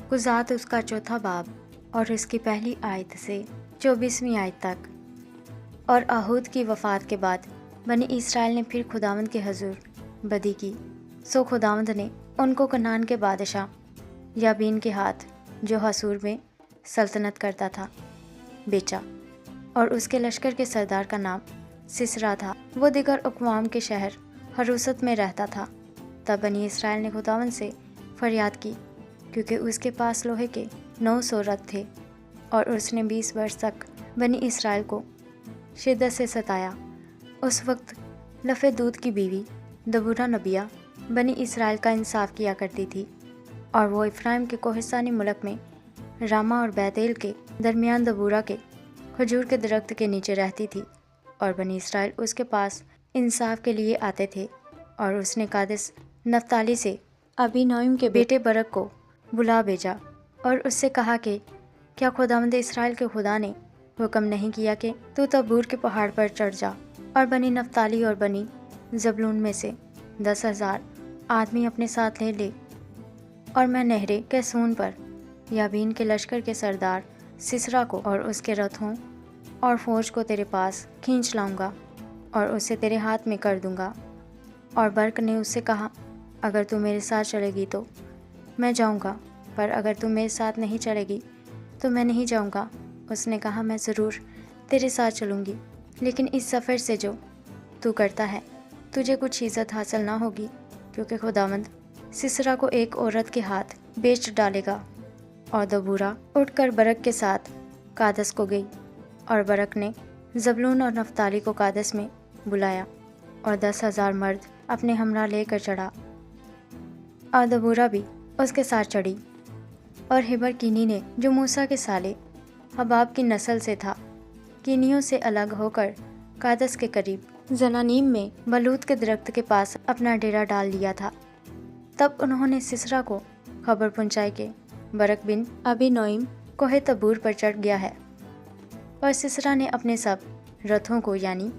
गुज़ात उसका चौथा बाब और इसकी पहली आयत से 24वीं आयत तक। और आहूद की वफ़ात के बाद बनी इसराइल ने फिर खुदावंद के हजूर बदी की, सो खुदावंद ने उनको कनान के बादशाह याबीन के हाथ, जो हसूर में सल्तनत करता था, बेचा। और उसके लश्कर के सरदार का नाम सिसरा था। वो दिगर अक़वाम के शहर हरूसत में रहता था। तब बनी इसराइल ने खुदावंद से फरियाद की, क्योंकि उसके पास लोहे के 900 रथ थे, और उसने 20 वर्ष तक बनी इसराइल को शिद्दत से सताया। उस वक्त लफ़े दूध की बीवी दबूरा नबिया बनी इसराइल का इंसाफ किया करती थी, और वो इफ्राइम के कोहिस्तानी मुल्क में रामा और बैतेल के दरमियान दबूरा के खजूर के दरख्त के नीचे रहती थी। और बनी इसराइल उसके पास इंसाफ के लिए आते थे। और उसने कादेस नफ्ताली से अबी नोइम के बेटे बरक को बुला भेजा और उससे कहा कि क्या खुदावंद इसराइल के खुदा ने हुक्म नहीं किया कि तू तबूर के पहाड़ पर चढ़ जा और बनी नफ्ताली और बनी जबलून में से 10,000 आदमी अपने साथ ले ले, और मैं नहरे कैसून पर याबीन के लश्कर के सरदार सिसरा को और उसके रथों और फौज को तेरे पास खींच लाऊंगा और उसे तेरे हाथ में कर दूंगा। और बरक ने उससे कहा, अगर तू मेरे साथ चलेगी तो मैं जाऊंगा, पर अगर तू मेरे साथ नहीं चलेगी तो मैं नहीं जाऊंगा। उसने कहा, मैं ज़रूर तेरे साथ चलूंगी, लेकिन इस सफ़र से जो तू करता है तुझे कुछ इज़्ज़त हासिल ना होगी, क्योंकि खुदावंद सिसरा को एक औरत के हाथ बेच डालेगा। और दबूरा उठकर बरक के साथ कादस को गई, और बरक ने जबलून और नफ्ताली को कादस में बुलाया, और 10,000 मर्द अपने हमरा लेकर चढ़ा, और दबूरा भी उसके साथ चढ़ी। और हिबर कीनी ने, जो मूसा के साले हबाब की नस्ल से था, कीनियों से अलग होकर कादस के करीब जनानीम में बलूत के दरख्त के पास अपना डेरा डाल लिया था। तब उन्होंने सिसरा को खबर पहुंचाई कि बरक बिन अबी नोइम कोहे तबूर पर चढ़ गया है। और सिसरा ने अपने सब रथों को, यानी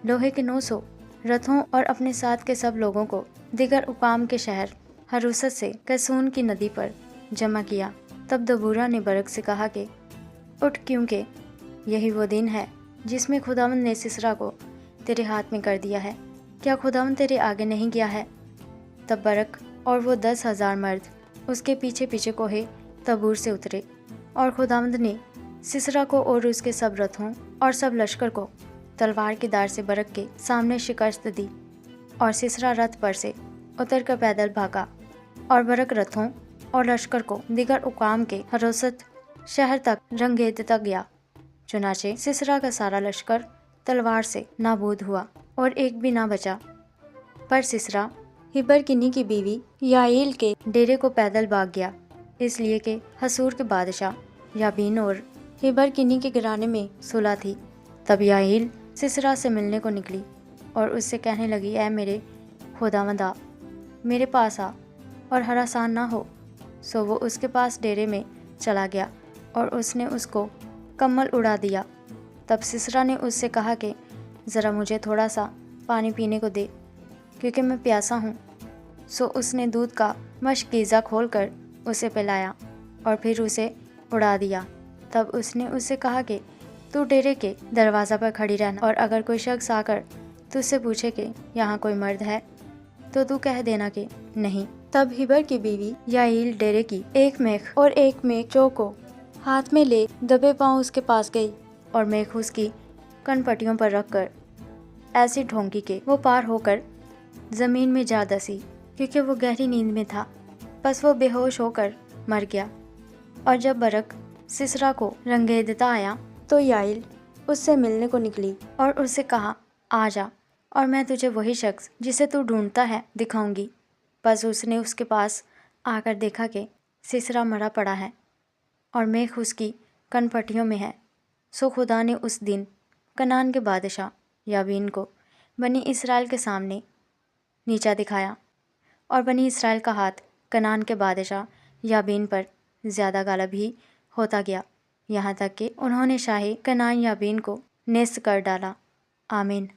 लोहे के 900 रथों और अपने साथ के सब लोगों को दिगर उकाम के शहर हरूसत से कैसून की नदी पर जमा किया। तब दबूरा ने बरक से कहा कि उठ, क्योंकि यही वो दिन है जिसमें खुदावंद ने सिसरा को तेरे हाथ में कर दिया है। क्या खुदावंद तेरे आगे नहीं गया है? तब बरक और वो 10,000 मर्द उसके पीछे पीछे कोहे तबूर से उतरे, और खुदावंद ने सिसरा को और उसके सब रथों और सब लश्कर को तलवार की धार से बरक के सामने शिकस्त दी। और सिसरा रथ पर से उतर कर पैदल भागा, और बरक रथों और लश्कर को दिगर उकाम के हरोसत शहर तक रंगेदता गया। चुनाचे सिसरा का सारा लश्कर तलवार से नाबूद हुआ और एक भी ना बचा। पर सिसरा हिबर किनी की बीवी याईल के डेरे को पैदल भाग गया, इसलिए कि हसूर के बादशाह याबीन और हिबर किनी के घराने में सुलह थी। तब याईल सिसरा से मिलने को निकली और उससे कहने लगी, ऐ मेरे खुदावंदा, मेरे पास आ और हरासान ना हो। सो वो उसके पास डेरे में चला गया और उसने उसको कम्मल उड़ा दिया। तब सिसरा ने उससे कहा कि ज़रा मुझे थोड़ा सा पानी पीने को दे, क्योंकि मैं प्यासा हूँ। सो उसने दूध का मशकीज़ा खोल कर उसे पिलाया और फिर उसे उड़ा दिया। तब उसने उससे कहा कि तू डेरे के दरवाज़ा पर खड़ी रहना, और अगर कोई शख्स आकर तुझसे पूछे कि यहाँ कोई मर्द है तो तू कह देना कि नहीं। तब हिबर की बीवी याईल डेरे की एक मेख और एक मेख चो को हाथ में ले दबे पांव उसके पास गई, और मेख उसकी कनपटियों पर रख कर ऐसी ढोंकी के वो पार होकर ज़मीन में जा धसी, क्योंकि वो गहरी नींद में था। बस वो बेहोश होकर मर गया। और जब बरक सिसरा को रंगेदता आया तो याईल उससे मिलने को निकली और उससे कहा, आ जा और मैं तुझे वही शख्स जिसे तू ढूंढता है दिखाऊंगी। बस उसने उसके पास आकर देखा कि सिसरा मरा पड़ा है और मेख उसकी कनपटियों में है। सो खुदा ने उस दिन कनान के बादशाह याबीन को बनी इसराइल के सामने नीचा दिखाया, और बनी इसराइल का हाथ कनान के बादशाह याबीन पर ज़्यादा गालिब ही होता गया, यहाँ तक कि उन्होंने शाही कनान याबीन को नेस्त कर डाला। आमीन।